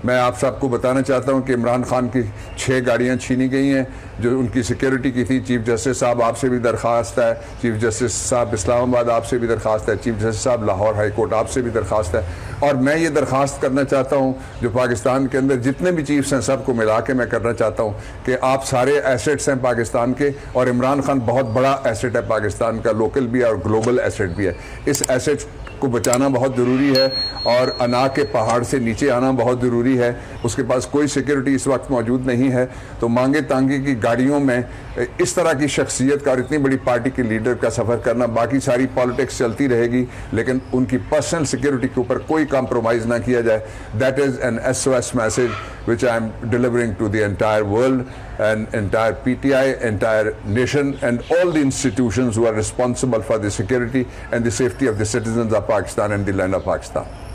मैं आप सबको बताना चाहता हूं कि इमरान खान की 6 गाड़ियां छीनी गई हैं जो उनकी सिक्योरिटी की थी। चीफ जस्टिस साहब आपसे भी दरख्वास्त है, चीफ जस्टिस साहब इस्लामाबाद आपसे भी दरख्वास्त है, चीफ जस्टिस साहब लाहौर हाई कोर्ट आपसे भी दरख्वास्त है। और मैं ये दरख्वास्त करना चाहता हूँ जो पाकिस्तान के अंदर जितने भी चीफ्स हैं सबको मिला के मैं करना चाहता हूँ कि आप सारे एसेट्स हैं पाकिस्तान के, और इमरान खान बहुत बड़ा एसेट है पाकिस्तान का, लोकल भी है और ग्लोबल एसेट भी है। इस एसेट को बचाना बहुत ज़रूरी है और अना के पहाड़ से नीचे आना बहुत ज़रूरी है। उसके पास कोई सिक्योरिटी इस वक्त मौजूद नहीं है, तो मांगे तांगे की गाड़ियों में इस तरह की शख्सियत का और इतनी बड़ी पार्टी के लीडर का सफ़र करना, बाकी सारी पॉलिटिक्स चलती रहेगी लेकिन उनकी पर्सनल सिक्योरिटी के ऊपर कोई कॉम्प्रोमाइज़ ना किया जाए। That is an SOS message which I am delivering to the entire world and entire PTI, entire nation and all the institutions who are responsible for the security and the safety of the citizens of Pakistan and the land of Pakistan.